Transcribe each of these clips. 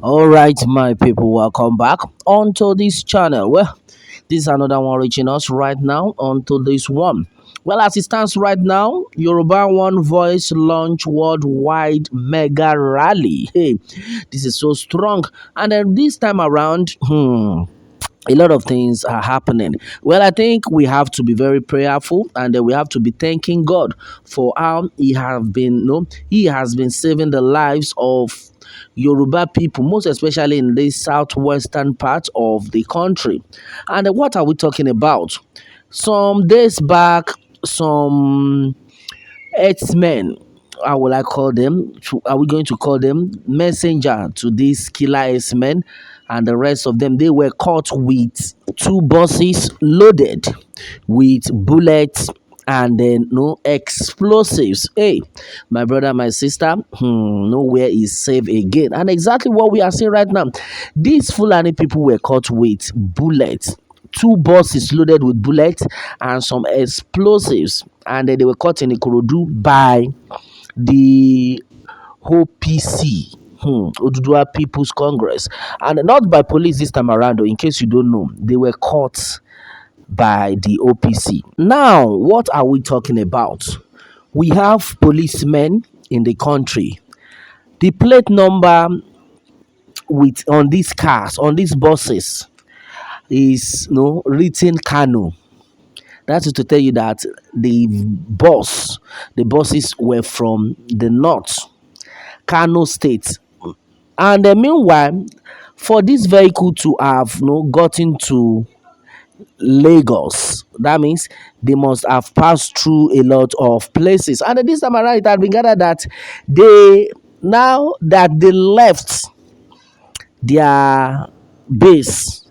All right, my people, welcome back onto this channel. Well, this is another one reaching us right now onto this one. Well, as it stands right now, Yoruba One Voice launch worldwide mega rally. Hey, this is so strong. And then this time around, a lot of things are happening. Well, I think we have to be very prayerful, and then we have to be thanking God for how He has been saving the lives of Yoruba people, most especially in the southwestern part of the country. And what are we talking about? Some days back, some X-Men, how will I call them? Are we going to call them messenger to these killer X-Men and the rest of them? They were caught with two buses loaded with bullets and then no explosives. Hey, my brother, my sister, nowhere is safe again. And exactly what we are seeing right now. These Fulani people were caught with bullets, two buses loaded with bullets and some explosives, and then they were caught in Ikorodu by the OPC, Oduduwa People's Congress, and not by police this time around. Though, in case you don't know, they were caught by the OPC. Now, what are we talking about? We have policemen in the country. The plate number with on these cars, on these buses, is written Kano. That is to tell you that the buses were from the north, Kano State. And meanwhile, for this vehicle to have gotten to Lagos, that means they must have passed through a lot of places. And this time around, it had been gathered that now that they left their base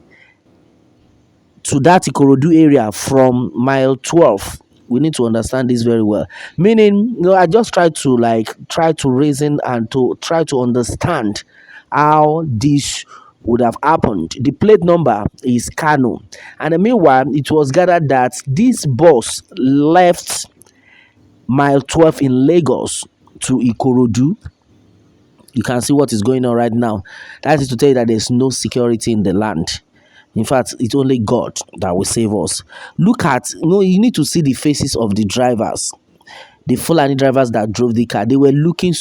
to that Ikorodu area from mile 12. We need to understand this very well. Meaning, I just try to reason and to try to understand how this would have happened. The plate number is Kano. And meanwhile, it was gathered that this bus left mile 12 in Lagos to Ikorodu. You can see what is going on right now. That is to tell you that there's no security in the land. In fact, it's only God that will save us. Look at, you need to see the faces of the drivers, the Fulani drivers that drove the car. They were looking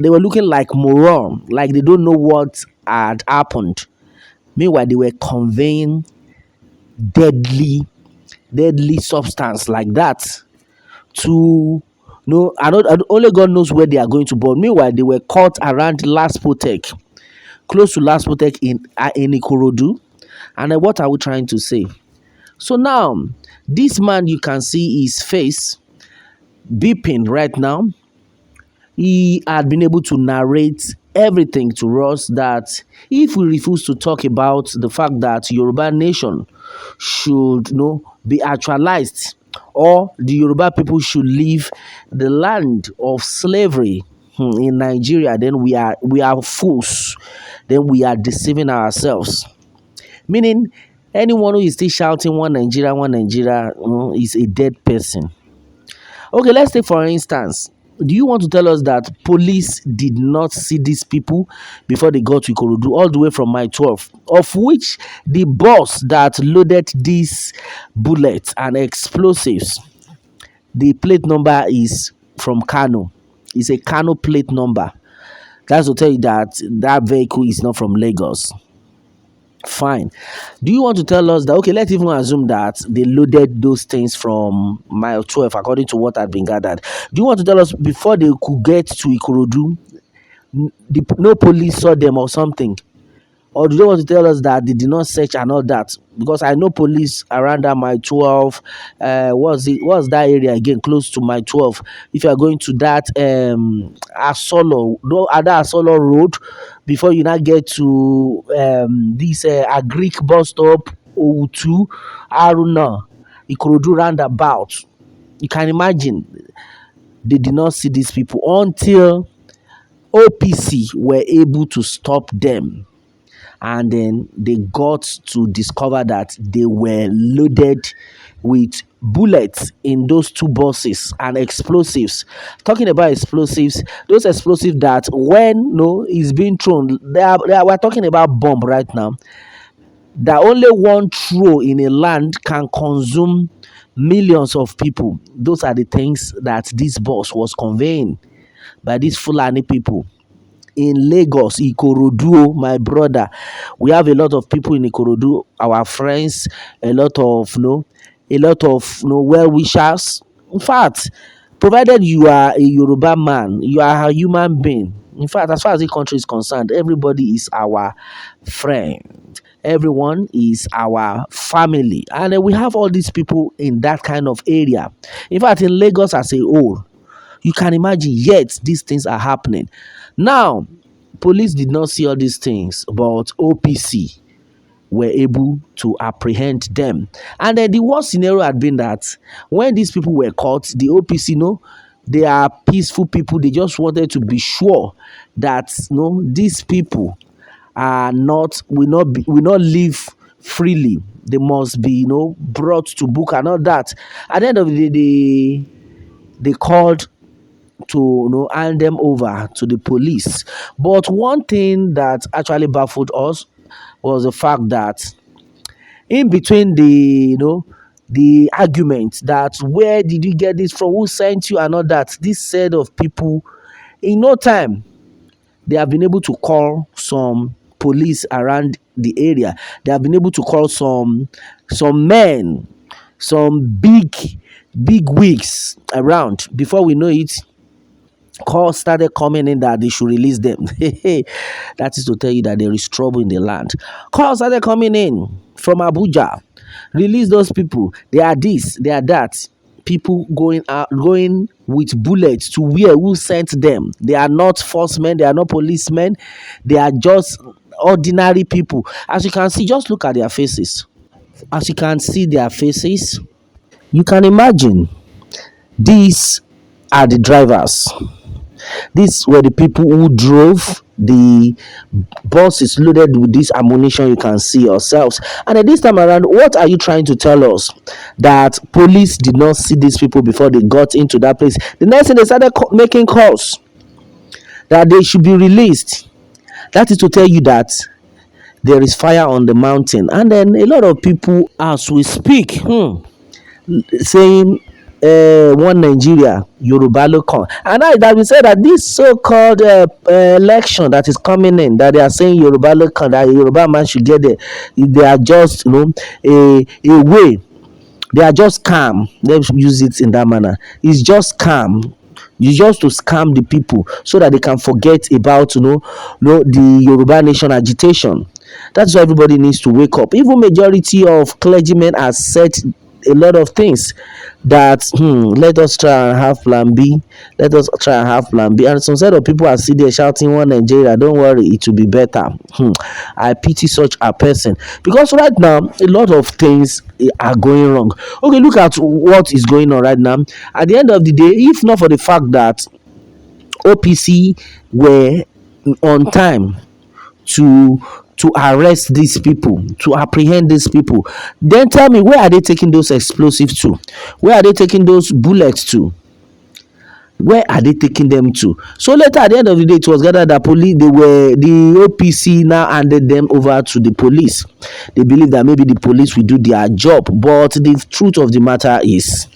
they were looking like moron, like they don't know what had happened. Meanwhile, they were conveying deadly, deadly substance like that to only God knows where they are going to. But meanwhile, they were caught around Laspotek, close to Laspotek in Ikorodu. And then what are we trying to say? So now, this man, you can see his face beeping right now. He had been able to narrate everything to us, that if we refuse to talk about the fact that Yoruba nation should be actualized, or the Yoruba people should leave the land of slavery in Nigeria, then we are fools. Then we are deceiving ourselves. Meaning, anyone who is still shouting one Nigeria, is a dead person. Okay, let's take for instance. Do you want to tell us that police did not see these people before they got to Ikorodu, all the way from mile 12, of which the bus that loaded these bullets and explosives, the plate number is from Kano. It's a Kano plate number. That's to tell you that that vehicle is not from Lagos. Fine. Do you want to tell us that, okay, let's even assume that they loaded those things from mile 12, according to what had been gathered. Do you want to tell us before they could get to Ikorodu, no police saw them or something? Or do they want to tell us that they did not search and all that? Because I know police around that mile 12, what's that area again, close to mile 12? If you are going to that Asolo, no other Asolo road, before you now get to this Agric bus stop, O2, Aruna, Ikorodu roundabout. You can imagine they did not see these people until OPC were able to stop them. And then they got to discover that they were loaded with bullets in those two buses and explosives. Talking about explosives, those explosives that when no is being thrown, we're talking about bomb right now. That only one throw in a land can consume millions of people. Those are the things that this bus was conveying by these Fulani people in Lagos, Ikorodu, my brother. We have a lot of people in Ikorodu, our friends, a lot of well wishers. In fact, provided you are a Yoruba man, you are a human being. In fact, as far as the country is concerned, everybody is our friend. Everyone is our family. And we have all these people in that kind of area. In fact, in Lagos as a whole, you can imagine, yet these things are happening. Now, police did not see all these things, but OPC were able to apprehend them. And the worst scenario had been that when these people were caught, the OPC, they are peaceful people. They just wanted to be sure that these people are not will not live freely. They must be brought to book and all that. At the end of the day, they called to hand them over to the police. But one thing that actually baffled us was the fact that in between the argument that where did you get this from, who sent you and all that, this set of people in no time they have been able to call some police around the area. They have been able to call some men, some big wigs around. Before we know it, calls started coming in that they should release them. That is to tell you that there is trouble in the land. Calls started coming in from Abuja. Release those people. They are this, they are that. People going out, going with bullets to where, who sent them. They are not forcemen, they are not policemen, they are just ordinary people. As you can see, just look at their faces. As you can see their faces, you can imagine these are the drivers. These were the people who drove the buses loaded with this ammunition you can see yourselves. And at this time around, what are you trying to tell us? That police did not see these people before they got into that place. The next thing, they started making calls that they should be released. That is to tell you that there is fire on the mountain. And then a lot of people, as we speak, saying one Nigeria, Yoruba local. And now that we said that this so-called election that is coming in, that they are saying Yoruba local, that a Yoruba man should get there, they are just a way. They are just scam. Let's use it in that manner. It's just scam. You just to scam the people so that they can forget about the Yoruba nation agitation. That's why everybody needs to wake up. Even majority of clergymen have said a lot of things that let us try and have plan B. Let us try and have plan B. And some set of people are sitting there shouting one Nigeria, don't worry, it will be better. I pity such a person. Because right now, a lot of things are going wrong. Okay, look at what is going on right now. At the end of the day, if not for the fact that OPC were on time to arrest these people, to apprehend these people, then tell me, where are they taking those explosives to? Where are they taking those bullets to? Where are they taking them to? So later, at the end of the day, it was gathered that the OPC now handed them over to the police. They believe that maybe the police will do their job, but the truth of the matter is,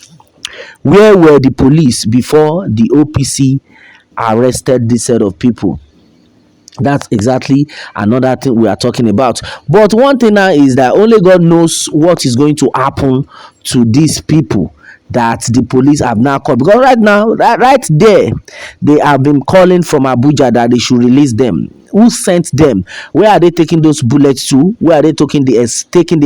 where were the police before the OPC arrested this set of people? That's exactly another thing we are talking about. But one thing now is that only God knows what is going to happen to these people that the police have now caught. Because right now, right there, they have been calling from Abuja that they should release them. Who sent them? Where are they taking those bullets to? Where are they taking the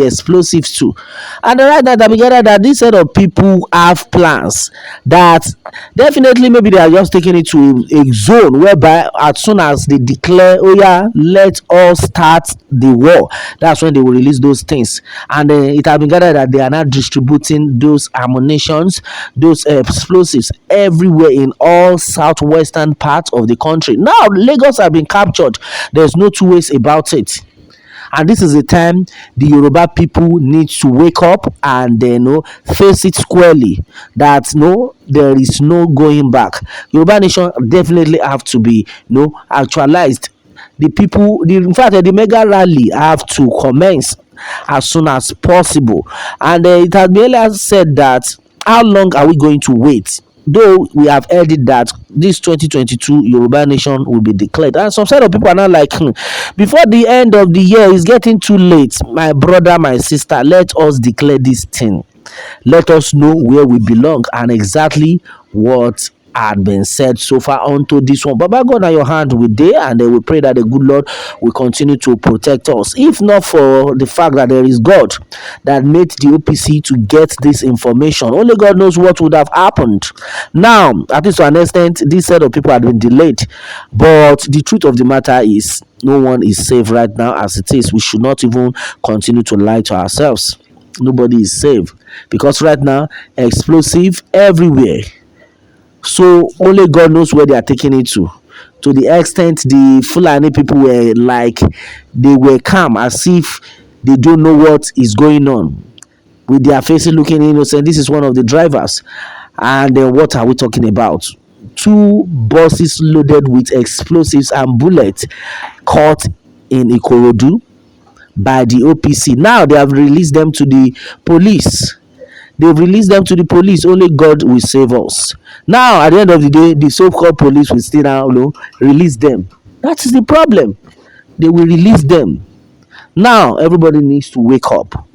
explosives to? And right now, that we gather that this set of people have plans that definitely maybe they are just taking it to a zone whereby as soon as they declare, oh yeah, let us start the war, that's when they will release those things. And it has been gathered that they are now distributing those ammunitions, those explosives everywhere in all southwestern parts of the country. Now Lagos have been captured. There's no two ways about it. And this is the time the Yoruba people need to wake up and face it squarely that no, there is no going back. Yoruba nation definitely have to be actualized. The people, in fact, the mega rally have to commence as soon as possible. And it has been earlier said that how long are we going to wait? Though we have heard it that this 2022 Yoruba nation will be declared, and some set of people are now like, before the end of the year is getting too late. My brother, my sister, let us declare this thing. Let us know where we belong and exactly what had been said so far onto this one. Baba God, na your hand we dey, and then we pray that the good Lord will continue to protect us. If not for the fact that there is God that made the OPC to get this information, only God knows what would have happened. Now, at least to an extent, this set of people had been delayed. But the truth of the matter is, no one is safe right now as it is. We should not even continue to lie to ourselves. Nobody is safe because right now, explosive everywhere. So only God knows where they are taking it to. To the extent the Fulani people were like, they were calm as if they don't know what is going on, with their faces looking innocent. This is one of the drivers. And then what are we talking about? Two buses loaded with explosives and bullets caught in Ikorodu by the OPC. Now they have released them to the police. They've released them to the police. Only God will save us. Now, at the end of the day, the so-called police will still now release them. That is the problem. They will release them. Now, everybody needs to wake up.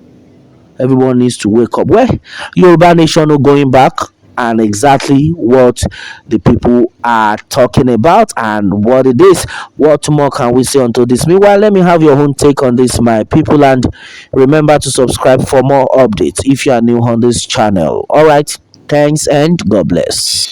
Everyone needs to wake up. Well, Yoruba Nation are going back, and exactly what the people are talking about and what it is. What more can we say until this? Meanwhile, let me have your own take on this, my people, and remember to subscribe for more updates if you are new on this channel. All right, thanks and God bless.